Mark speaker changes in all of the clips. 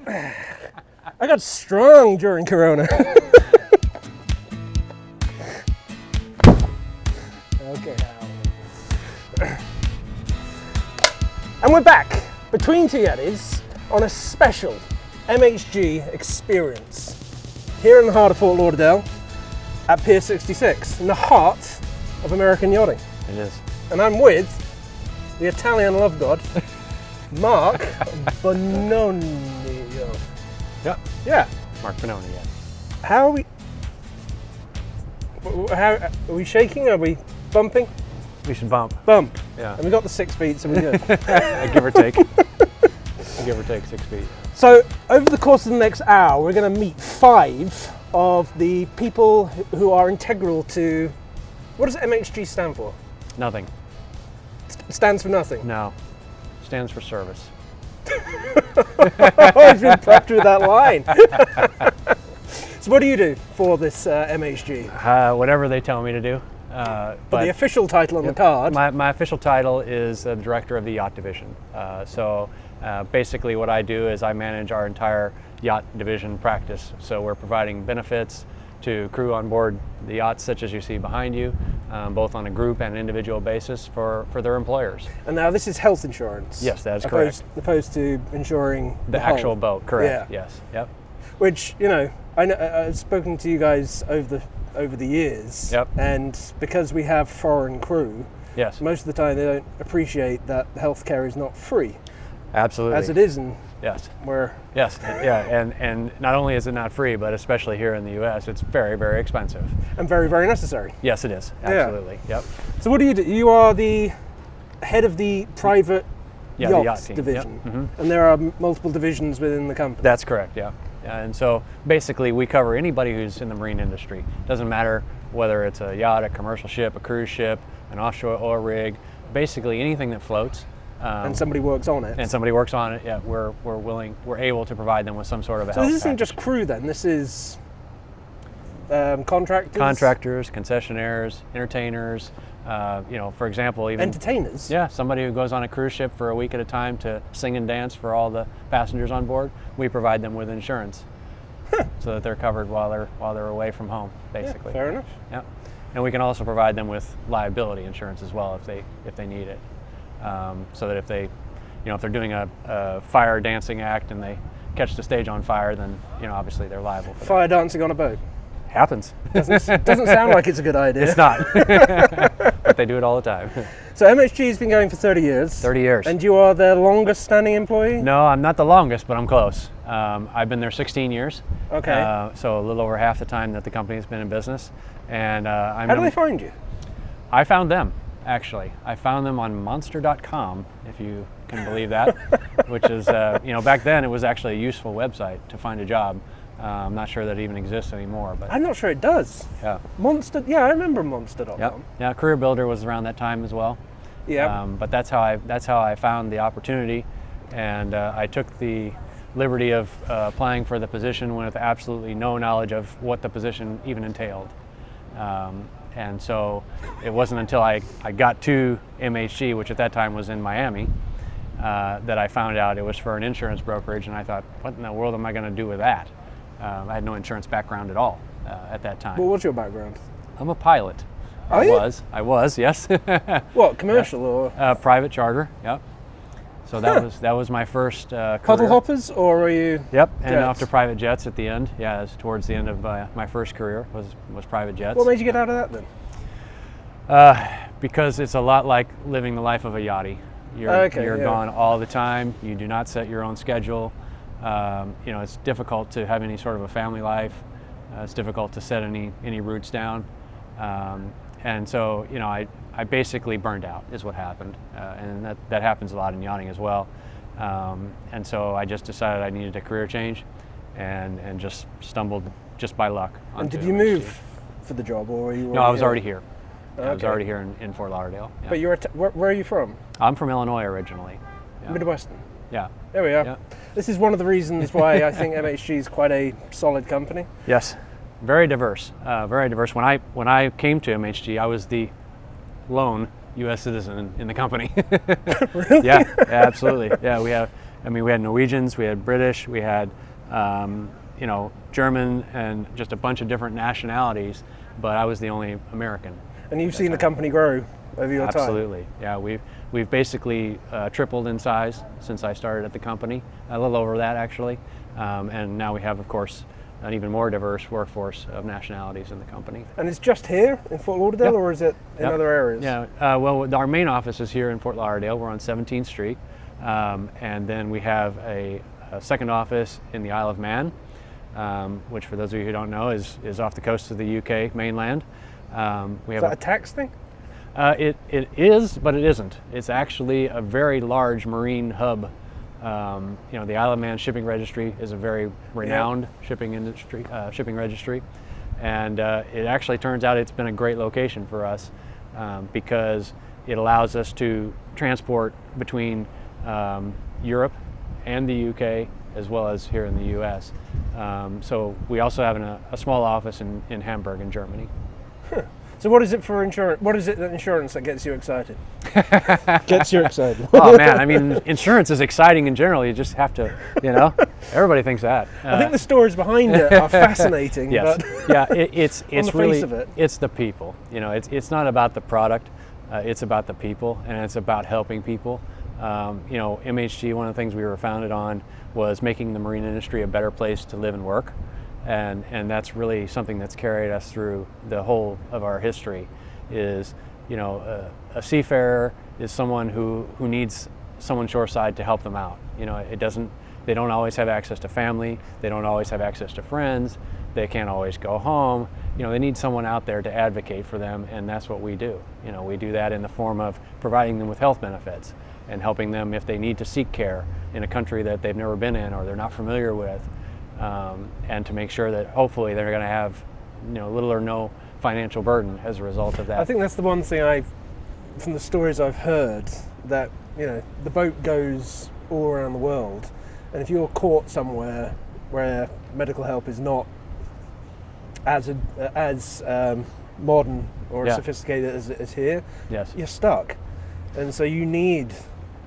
Speaker 1: I got strong during Corona. Okay. And we're back between two Yetis on a special MHG experience here in the heart of Fort Lauderdale at Pier 66, in the heart of American yachting.
Speaker 2: It is.
Speaker 1: And I'm with the Italian love god, Mark Bononi.
Speaker 2: Yep.
Speaker 1: Yeah.
Speaker 2: Mark Bononi, yeah.
Speaker 1: How are we shaking? Are we bumping?
Speaker 2: We should bump.
Speaker 1: Bump.
Speaker 2: Yeah.
Speaker 1: And we got the 6 feet, so we're good.
Speaker 2: Give or take. Give or take 6 feet.
Speaker 1: So over the course of the next hour, we're going to meet 5 of the people who are integral to, what does MHG stand for?
Speaker 2: Nothing.
Speaker 1: Stands for nothing.
Speaker 2: No. Stands for service.
Speaker 1: I've been prepped with that line. So what do you do for this MHG?
Speaker 2: Whatever they tell me to do.
Speaker 1: But the official title on the card.
Speaker 2: My official title is the director of the Yacht Division. Basically what I do is I manage our entire Yacht Division practice. So we're providing benefits to crew on board the yachts such as you see behind you, both on a group and individual basis for their employers.
Speaker 1: And now this is health insurance.
Speaker 2: Yes, that is correct.
Speaker 1: Opposed to insuring
Speaker 2: the actual boat, correct.
Speaker 1: Yeah.
Speaker 2: Yes, yep.
Speaker 1: Which, you know, I've spoken to you guys over the years,
Speaker 2: yep.
Speaker 1: And because we have foreign crew,
Speaker 2: yes,
Speaker 1: most of the time they don't appreciate that healthcare is not free.
Speaker 2: Absolutely.
Speaker 1: As it is in
Speaker 2: yes.
Speaker 1: where
Speaker 2: yes, yeah, and not only is it not free, but especially here in the U.S., it's very, very expensive.
Speaker 1: And very, very necessary.
Speaker 2: Yes, it is. Absolutely.
Speaker 1: Yeah.
Speaker 2: Yep.
Speaker 1: So what do? You are the head of the private yacht
Speaker 2: team.
Speaker 1: division,
Speaker 2: Yep. Mm-hmm.
Speaker 1: and there are multiple divisions within the company.
Speaker 2: That's correct. Yeah. And so basically we cover anybody who's in the marine industry. Doesn't matter whether it's a yacht, a commercial ship, a cruise ship, an offshore oil rig, basically anything that floats.
Speaker 1: And somebody works on it.
Speaker 2: And somebody works on it. Yeah, we're able to provide them with some sort of a
Speaker 1: so
Speaker 2: health
Speaker 1: this isn't
Speaker 2: package.
Speaker 1: just crew then. This is contractors.
Speaker 2: Contractors, concessionaires, entertainers. For example, even
Speaker 1: entertainers.
Speaker 2: Yeah, somebody who goes on a cruise ship for a week at a time to sing and dance for all the passengers on board. We provide them with insurance, so that they're covered while they're away from home, basically.
Speaker 1: Yeah, fair enough.
Speaker 2: Yeah, and we can also provide them with liability insurance as well if they need it, so that if they're doing a fire dancing act and they catch the stage on fire, then obviously they're liable for
Speaker 1: fire dancing on a boat.
Speaker 2: Happens.
Speaker 1: Doesn't sound like it's a good idea.
Speaker 2: It's not. But they do it all the time.
Speaker 1: So MHG has been going for 30 years.
Speaker 2: 30 years.
Speaker 1: And you are the longest standing employee?
Speaker 2: No, I'm not the longest, but I'm close. I've been there 16 years.
Speaker 1: Okay.
Speaker 2: So a little over half the time that the company's been in business. And
Speaker 1: how do they find you?
Speaker 2: I found them, actually. I found them on monster.com, if you can believe that, which is, back then it was actually a useful website to find a job. I'm not sure that it even exists anymore, but
Speaker 1: I'm not sure it does.
Speaker 2: Yeah.
Speaker 1: Monster. Yeah, I remember Monster.com.
Speaker 2: Yep. Yeah, Career Builder was around that time as well.
Speaker 1: Yeah.
Speaker 2: But that's how I found the opportunity, and I took the liberty of applying for the position with absolutely no knowledge of what the position even entailed. And so it wasn't until I got to MHG, which at that time was in Miami, that I found out it was for an insurance brokerage, and I thought, what in the world am I going to do with that? I had no insurance background at all at that time.
Speaker 1: Well, what's your background?
Speaker 2: I'm a pilot.
Speaker 1: Are you?
Speaker 2: I was, yes.
Speaker 1: What, commercial or?
Speaker 2: Private charter, yep. So that was my first career.
Speaker 1: Puddle hoppers, or are you?
Speaker 2: Yep, and
Speaker 1: jets?
Speaker 2: after private jets at the end, yeah, that's towards the end of my first career was private jets.
Speaker 1: What made you get out of that then?
Speaker 2: Because it's a lot like living the life of a yachty. You're gone all the time. You do not set your own schedule. It's difficult to have any sort of a family life. It's difficult to set any roots down. And so, I basically burned out is what happened. And that happens a lot in yachting as well. And so I just decided I needed a career change and just stumbled just by luck.
Speaker 1: And did you move for the job, or were you?
Speaker 2: No, I was already here.
Speaker 1: Okay.
Speaker 2: I was already here in Fort Lauderdale. Yeah.
Speaker 1: But you're where are you from?
Speaker 2: I'm from Illinois originally. Yeah.
Speaker 1: Midwestern.
Speaker 2: Yeah.
Speaker 1: There we are.
Speaker 2: Yeah.
Speaker 1: This is one of the reasons why I think MHG is quite a solid company.
Speaker 2: Yes, very diverse. Very diverse. When I came to MHG, I was the lone U.S. citizen in the company.
Speaker 1: Really?
Speaker 2: Yeah, absolutely. Yeah, we have I mean, we had Norwegians, we had British, we had German, and just a bunch of different nationalities, but I was the only American.
Speaker 1: And you've seen the company grow over your time?
Speaker 2: Absolutely, yeah. We've basically tripled in size since I started at the company, a little over that actually, and now we have, of course, an even more diverse workforce of nationalities in the company.
Speaker 1: And it's just here in Fort Lauderdale,
Speaker 2: Yep.
Speaker 1: or is it in other areas?
Speaker 2: Yeah, well, our main office is here in Fort Lauderdale. We're on 17th Street, and then we have a second office in the Isle of Man, which, for those of you who don't know, is off the coast of the UK mainland.
Speaker 1: Is that a tax thing?
Speaker 2: It is, but it isn't. It's actually a very large marine hub. The Isle of Man Shipping Registry is a very renowned shipping registry, and it actually turns out it's been a great location for us because it allows us to transport between Europe and the UK as well as here in the US. So we also have a small office in Hamburg in Germany.
Speaker 1: So what is it for insurance? What is it that insurance that gets you excited? Gets you excited.
Speaker 2: Oh man, I mean, insurance is exciting in general. You just have to, everybody thinks that.
Speaker 1: I think the stories behind it are fascinating.
Speaker 2: Yes.
Speaker 1: But
Speaker 2: Yeah, it's
Speaker 1: on the
Speaker 2: really,
Speaker 1: face of it.
Speaker 2: it's the people. It's not about the product. It's about the people, and it's about helping people. MHG, one of the things we were founded on was making the marine industry a better place to live and work. And that's really something that's carried us through the whole of our history. Is a seafarer is someone who needs someone shoreside to help them out. They don't always have access to family. They don't always have access to friends. They can't always go home. They need someone out there to advocate for them, and that's what we do. We do that in the form of providing them with health benefits and helping them if they need to seek care in a country that they've never been in or they're not familiar with. And to make sure that hopefully they're going to have little or no financial burden as a result of that.
Speaker 1: I think that's the one thing from the stories I've heard, that the boat goes all around the world, and if you're caught somewhere where medical help is not as modern or as sophisticated as it is here,
Speaker 2: yes,
Speaker 1: you're stuck, and so you need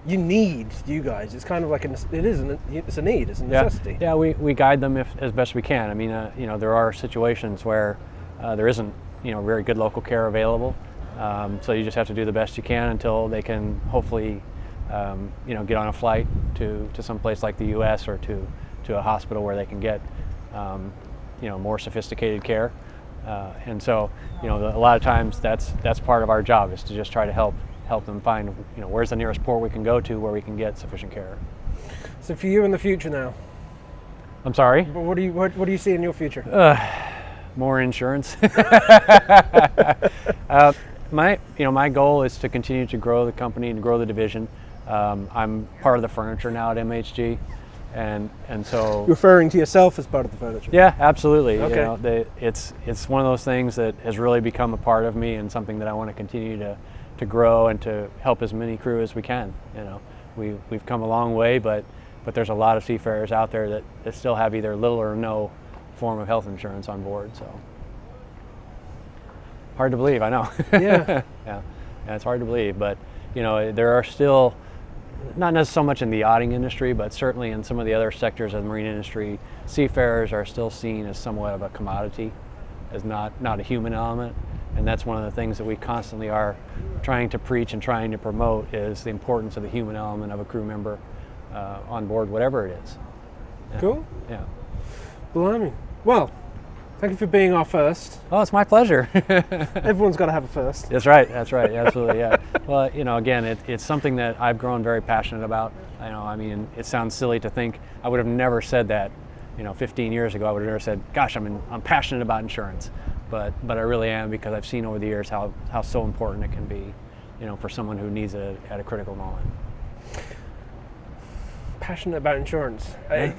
Speaker 1: you guys. It's kind of like it's a need, it's a necessity.
Speaker 2: Yeah, we guide them as best we can. I mean, there are situations where there isn't very good local care available, so you just have to do the best you can until they can hopefully get on a flight to some place like the U.S. or to a hospital where they can get more sophisticated care, and so a lot of times that's part of our job, is to just try to help them find where's the nearest port we can go to where we can get sufficient care. So
Speaker 1: for you in the future now,
Speaker 2: I'm sorry,
Speaker 1: but what do you see in your future?
Speaker 2: More insurance. My goal is to continue to grow the company and grow the division. I'm part of the furniture now at MHG, and so
Speaker 1: you're referring to yourself as part of the furniture.
Speaker 2: Yeah, absolutely.
Speaker 1: Okay.
Speaker 2: It's one of those things that has really become a part of me and something that I want to continue to grow and to help as many crew as we can. We've come a long way, but there's a lot of seafarers out there that still have either little or no form of health insurance on board. So hard to believe, I know.
Speaker 1: Yeah.
Speaker 2: Yeah, it's hard to believe, but there are still, not necessarily so much in the yachting industry, but certainly in some of the other sectors of the marine industry, seafarers are still seen as somewhat of a commodity, as not a human element. And that's one of the things that we constantly are trying to preach and trying to promote, is the importance of the human element of a crew member on board, whatever it is. Yeah.
Speaker 1: Cool.
Speaker 2: Yeah.
Speaker 1: Blimey. Well, thank you for being our first.
Speaker 2: Oh, it's my pleasure.
Speaker 1: Everyone's got to have a first.
Speaker 2: That's right. Absolutely, yeah. Well, again, it's something that I've grown very passionate about. I mean, it sounds silly to think I would have never said that, 15 years ago. I would have never said, gosh, I'm passionate about insurance. But I really am, because I've seen over the years how so important it can be, for someone who needs it at a critical moment.
Speaker 1: Passionate about insurance.
Speaker 2: Yeah.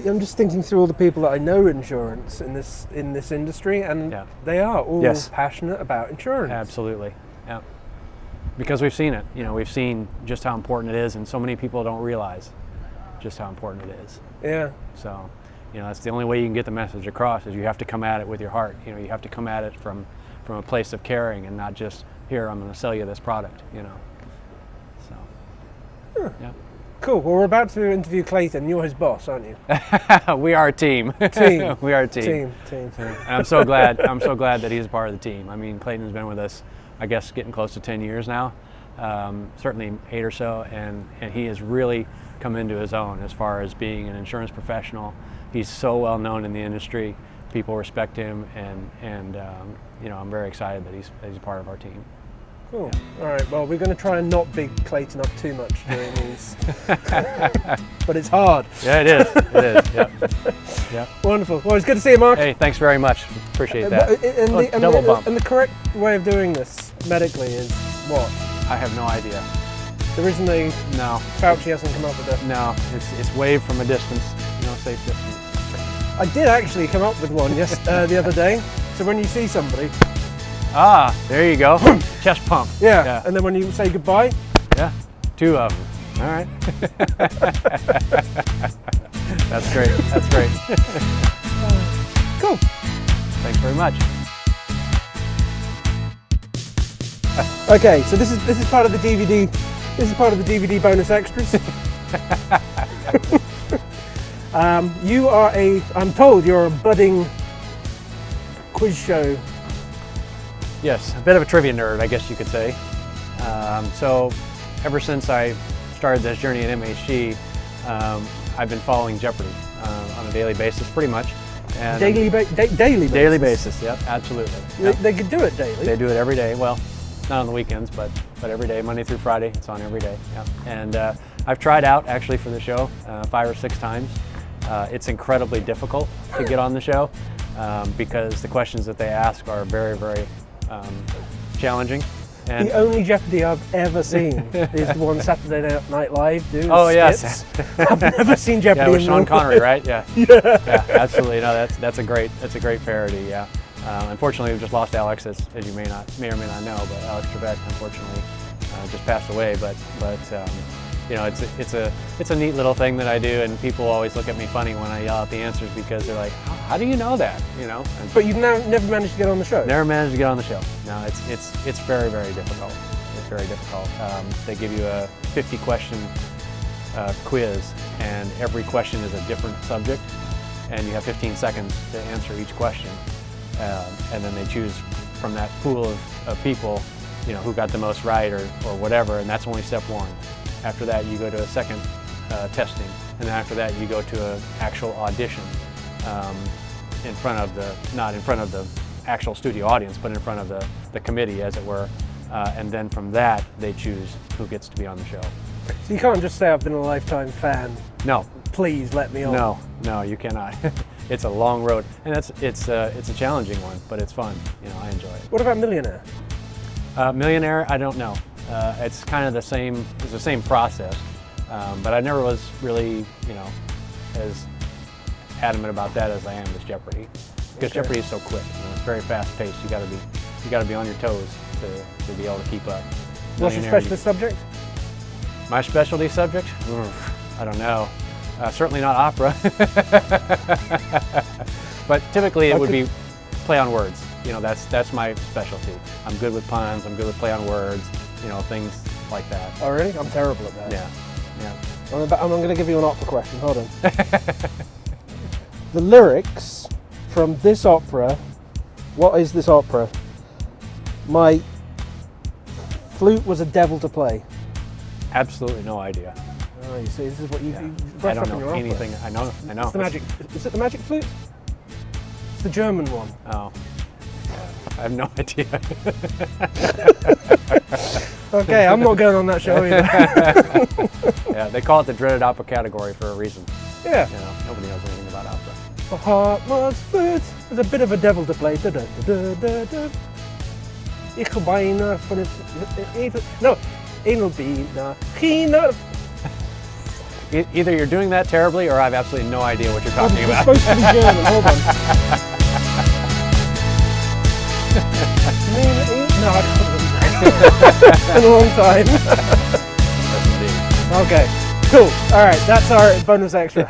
Speaker 1: I'm just thinking through all the people that I know insurance in this industry, and they are all passionate about insurance.
Speaker 2: Absolutely, yeah. Because we've seen it. We've seen just how important it is, and so many people don't realize just how important it is.
Speaker 1: Yeah.
Speaker 2: So, that's the only way you can get the message across, is you have to come at it with your heart. You have to come at it from a place of caring, and not just, here, I'm going to sell you this product. So,
Speaker 1: Huh.
Speaker 2: yeah.
Speaker 1: Cool. Well, we're about to interview Clayton. You're his boss, aren't you?
Speaker 2: We are a team.
Speaker 1: Team.
Speaker 2: We are a team.
Speaker 1: Team.
Speaker 2: And I'm so glad that he's a part of the team. I mean, Clayton's been with us, I guess, getting close to 10 years now, certainly 8 or so, and he has really come into his own as far as being an insurance professional. He's so well known in the industry. People respect him, and you know, I'm very excited that he's a part of our team.
Speaker 1: Cool. Yeah. All right. Well, we're going to try and not big Clayton up too much during these, but it's hard.
Speaker 2: Yeah, it is. It is. Yep. Yep.
Speaker 1: Wonderful. Well, it's good to see you, Mark.
Speaker 2: Hey, thanks very much. Appreciate that.
Speaker 1: Double bump. And the correct way of doing this medically is what?
Speaker 2: I have no idea.
Speaker 1: There isn't a.
Speaker 2: No.
Speaker 1: Fauci hasn't come up with it.
Speaker 2: No. It's wave from a distance. You know, safe distance.
Speaker 1: I did actually come up with one the other day. So when you see somebody.
Speaker 2: Ah, there you go. Chest pump.
Speaker 1: Yeah. And then when you say goodbye.
Speaker 2: Yeah. 2 of them. All right. That's great. That's great.
Speaker 1: Cool.
Speaker 2: Thanks very much.
Speaker 1: Okay, so this is part of the DVD. This is part of the DVD bonus extras. You are I'm told you're a budding quiz show.
Speaker 2: Yes, a bit of a trivia nerd, I guess you could say. So ever since I started this journey at MHG, I've been following Jeopardy on a daily basis, pretty much. And
Speaker 1: daily basis?
Speaker 2: Daily basis, yep, absolutely. Yep.
Speaker 1: They could do it daily?
Speaker 2: They do it every day. Well, not on the weekends, but every day, Monday through Friday, it's on every day. Yep. And I've tried out, actually, for the show 5 or 6 times. It's incredibly difficult to get on the show because the questions that they ask are very, very challenging. And
Speaker 1: the only Jeopardy I've ever seen is the one Saturday Night Live do.
Speaker 2: Oh
Speaker 1: skits.
Speaker 2: Yes,
Speaker 1: I've never seen Jeopardy.
Speaker 2: Yeah, with Sean Connery, right? Yeah.
Speaker 1: Yeah,
Speaker 2: absolutely. No, that's a great parody. Yeah. Unfortunately, we've just lost Alex, as you may or may not know, but Alex Trebek, unfortunately, just passed away. But you know, it's a neat little thing that I do, and people always look at me funny when I yell out the answers because they're like, "How do you know that?" You know.
Speaker 1: But you've never managed to get on the show.
Speaker 2: Never managed to get on the show. No, it's very, very difficult. It's very difficult. They give you a 50-question quiz, and every question is a different subject, and you have 15 seconds to answer each question, and then they choose from that pool of people, you know, who got the most right or whatever, and that's only step 1. After that, you go to a second testing, and then after that, you go to an actual audition in front of not in front of the actual studio audience, but in front of the committee, as it were, and then from that, they choose who gets to be on the show.
Speaker 1: So you can't just say I've been a lifetime fan.
Speaker 2: No.
Speaker 1: Please let me on.
Speaker 2: No, you cannot. It's a long road, and it's a challenging one, but it's fun. You know, I enjoy it.
Speaker 1: What about Millionaire?
Speaker 2: Millionaire, I don't know. It's kind of the same. It's the same process, but I never was really, you know, as adamant about that as I am with Jeopardy, because Jeopardy is so quick. You know, it's very fast paced. You got to be on your toes to be able to keep up.
Speaker 1: What's your specialist subject?
Speaker 2: My specialty subject? I don't know. Certainly not opera. But typically it would be play on words. You know, that's my specialty. I'm good with puns. I'm good with play on words. You know, things like that.
Speaker 1: Oh, really? I'm terrible at that.
Speaker 2: Yeah.
Speaker 1: I'm going to give you an opera question. Hold on. The lyrics from this opera. What is this opera? My flute was a devil to play.
Speaker 2: Absolutely no idea.
Speaker 1: Oh, you see, this is what you
Speaker 2: I don't know anything. I know.
Speaker 1: It's the magic. Is it the magic flute? It's the German one.
Speaker 2: Oh. I have no idea.
Speaker 1: Okay, I'm not going on that show either.
Speaker 2: Yeah, they call it the dreaded opera category for a reason.
Speaker 1: Yeah.
Speaker 2: You know, nobody knows anything about opera.
Speaker 1: A Hartmann's flute is a bit of a devil to play. Da, da, da, da, da. Ich beine von no, it'll be
Speaker 2: Either you're doing that terribly, or I have absolutely no idea what you're talking about.
Speaker 1: It's supposed to be German. Hold on. No, I can't. It's been a long time.
Speaker 2: Yes, indeed.
Speaker 1: Okay, cool. All right, that's our bonus extra.